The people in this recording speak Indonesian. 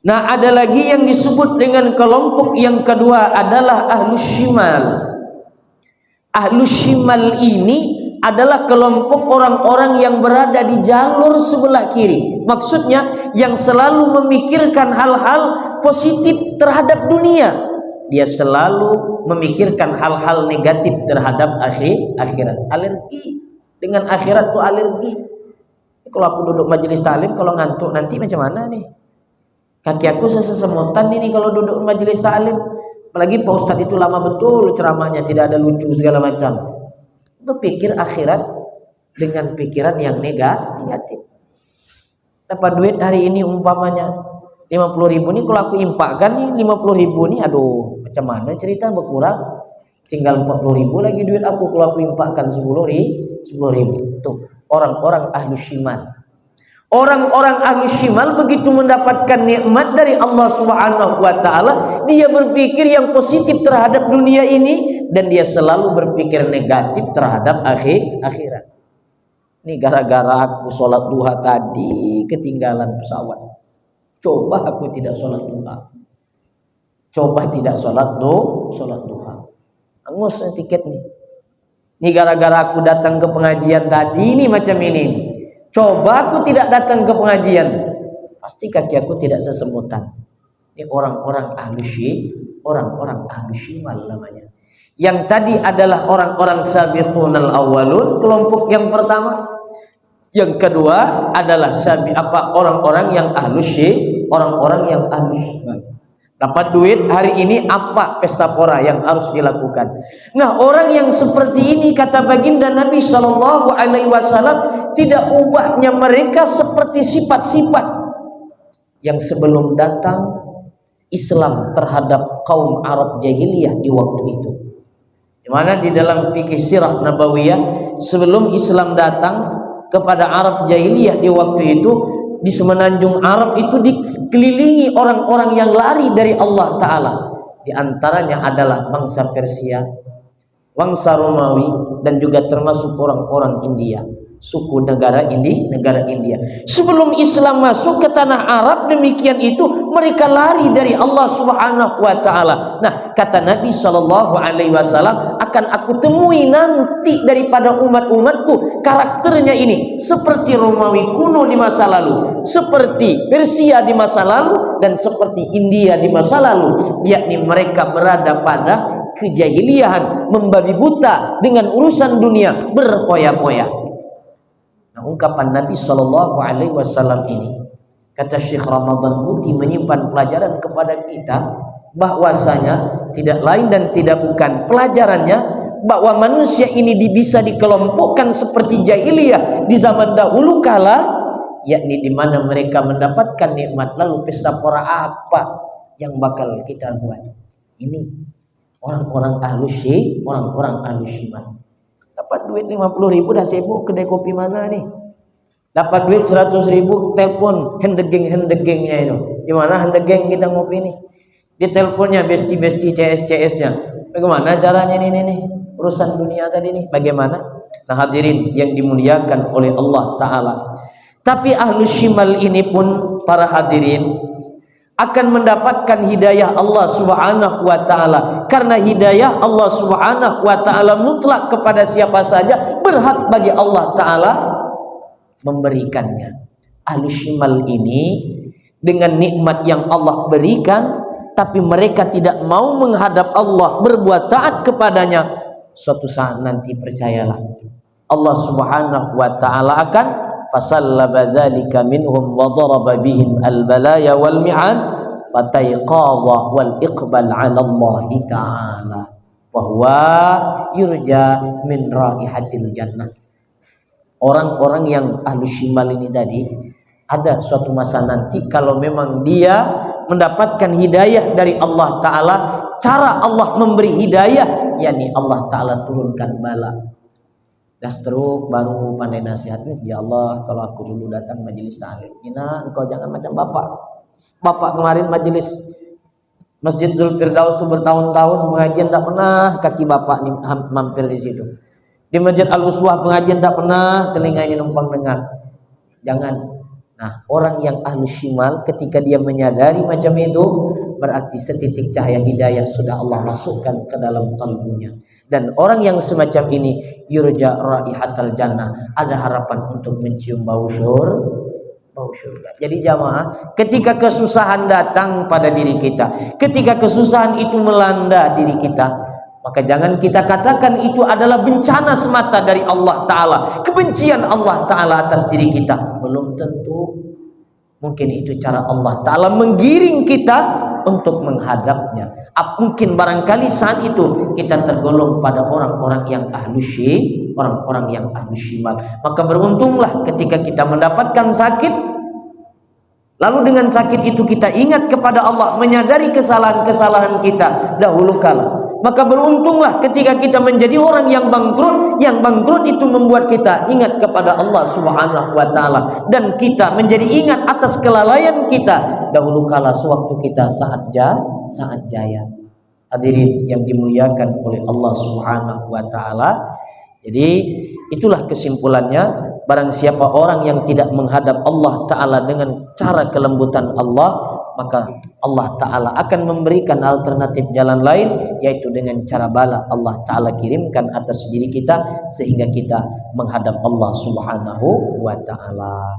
Nah, ada lagi yang disebut dengan kelompok yang kedua adalah ahlus shimal. Ahlus shimal ini adalah kelompok orang-orang yang berada di jalur sebelah kiri. Maksudnya yang selalu memikirkan hal-hal positif terhadap dunia. Dia selalu memikirkan hal-hal negatif terhadap akhirat. Alergi dengan akhirat tuh alergi. Kalau aku duduk majelis taklim, kalau ngantuk nanti macam mana nih? Kaki aku sesemutan ini kalau duduk majelis taklim. Apalagi Pak Ustadz itu lama betul ceramahnya, tidak ada lucu segala macam. Berpikir akhirat dengan pikiran yang negatif. Dapat duit hari ini umpamanya 50.000 nih, kalau aku impakkan nih 50.000 nih, aduh macam mana cerita berkurang, tinggal 40.000 lagi duit aku kalau aku impakkan 10.000. Tuh orang-orang ahlus shimal. Orang-orang ahlus shimal begitu mendapatkan nikmat dari Allah Subhanahu wa taala, dia berpikir yang positif terhadap dunia ini dan dia selalu berpikir negatif terhadap akhirat. Ini gara-gara aku sholat duha tadi ketinggalan pesawat. Coba aku tidak sholat duha. Coba tidak sholat duha. Angus tiket nih. Ini gara-gara aku datang ke pengajian tadi nih macam ini nih. Coba aku tidak datang ke pengajian, pasti kaki aku tidak sesemutan. Ini orang-orang ahlus shimal namanya. Yang tadi adalah orang-orang sabiqunal awwalun, kelompok yang pertama. Yang kedua adalah orang-orang yang ahlus shimal. Dapat duit hari ini, apa pesta pora yang harus dilakukan? Nah, orang yang seperti ini kata baginda Nabi Shallallahu Alaihi Wasallam, tidak ubahnya mereka seperti sifat-sifat yang sebelum datang Islam terhadap kaum Arab jahiliyah di waktu itu. Di mana di dalam fikih sirah nabawiyah, sebelum Islam datang kepada Arab jahiliyah di waktu itu, di semenanjung Arab itu dikelilingi orang-orang yang lari dari Allah Ta'ala. Di antaranya adalah bangsa Persia, bangsa Romawi, dan juga termasuk orang-orang India, suku negara India. Sebelum Islam masuk ke tanah Arab, demikian itu mereka lari dari Allah Subhanahu wa taala. Nah, kata Nabi Shallallahu alaihi wasallam, akan aku temui nanti daripada umat-umatku karakternya ini seperti Romawi kuno di masa lalu, seperti Persia di masa lalu, dan seperti India di masa lalu, yakni mereka berada pada kejahiliahan, membabi buta dengan urusan dunia, berpoya-poya. Nah, ungkapan Nabi Shallallahu Alaihi Wasallam ini, kata Syekh Ramadan Muti, menyimpan pelajaran kepada kita bahwasanya tidak lain dan tidak bukan pelajarannya bahwa manusia ini bisa dikelompokkan seperti jahiliyah di zaman dahulu kala, yakni di mana mereka mendapatkan nikmat lalu pesta pora apa yang bakal kita buat. Ini orang-orang ahlus shimal. Dapat duit 50.000 dah sibuk kedai kopi mana nih? Dapat duit 100.000 telepon hendegengnya itu. Di mana hendegeng kita ngopi nih? Di teleponnya besti CS-nya. Bagaimana caranya nih? Urusan dunia tadi nih bagaimana? Nah, hadirin yang dimuliakan oleh Allah Ta'ala. Tapi ahlus shimal ini pun, para hadirin, akan mendapatkan hidayah Allah Subhanahu wa taala, karena hidayah Allah Subhanahu wa taala mutlak kepada siapa saja, berhak bagi Allah taala memberikannya. Ahlus shimal ini dengan nikmat yang Allah berikan, tapi mereka tidak mau menghadap Allah, berbuat taat kepadanya, suatu saat nanti percayalah Allah Subhanahu wa taala akan fasallaba dzalika minhum wa daraba bihim al-balaya wal mi'an fatayqadha wal iqbal 'ala Allah ta'ala wa huwa yurja min raihatil jannah. Orang-orang yang ahlus shimal ini tadi, ada suatu masa nanti kalau memang dia mendapatkan hidayah dari Allah Ta'ala, cara Allah memberi hidayah, yakni Allah Ta'ala turunkan bala. Dastruk baru pandai nasihatnya, ya Allah, kalau aku dulu datang majelis taklim, Ina, engkau jangan macam bapak kemarin majelis Masjidul Firdaus itu bertahun-tahun pengajian, tak pernah kaki bapak nih mampir di situ. Di Masjid Al-Uswah pengajian tak pernah telinga ini numpang dengar. Jangan, Nah, orang yang ahlu shimal ketika dia menyadari macam itu, berarti setitik cahaya hidayah sudah Allah masukkan ke dalam kalbunya. Dan orang yang semacam ini yurja raihatal jannah, ada harapan untuk mencium bau surga. Jadi jamaah, ketika kesusahan datang pada diri kita, ketika kesusahan itu melanda diri kita, maka jangan kita katakan itu adalah bencana semata dari Allah Ta'ala, kebencian Allah Ta'ala atas diri kita. Belum tentu. Mungkin itu cara Allah Ta'ala menggiring kita untuk menghadapnya. Mungkin barangkali saat itu kita tergolong pada orang-orang yang ahlu syirik, orang-orang yang ahlu shimal. Maka beruntunglah ketika kita mendapatkan sakit, lalu dengan sakit itu kita ingat kepada Allah, menyadari kesalahan-kesalahan kita dahulu kala. Maka beruntunglah ketika kita menjadi orang yang bangkrut. Yang bangkrut itu membuat kita ingat kepada Allah Subhanahu wa Ta'ala, dan kita menjadi ingat atas kelalaian kita dahulu kala sewaktu kita saat jaya. Hadirin yang dimuliakan oleh Allah Subhanahu wa Ta'ala. Jadi itulah kesimpulannya. Barang siapa orang yang tidak menghadap Allah Ta'ala dengan cara kelembutan Allah, maka Allah Ta'ala akan memberikan alternatif jalan lain, yaitu dengan cara bala Allah Ta'ala kirimkan atas diri kita, sehingga kita menghadap Allah Subhanahu wa Ta'ala.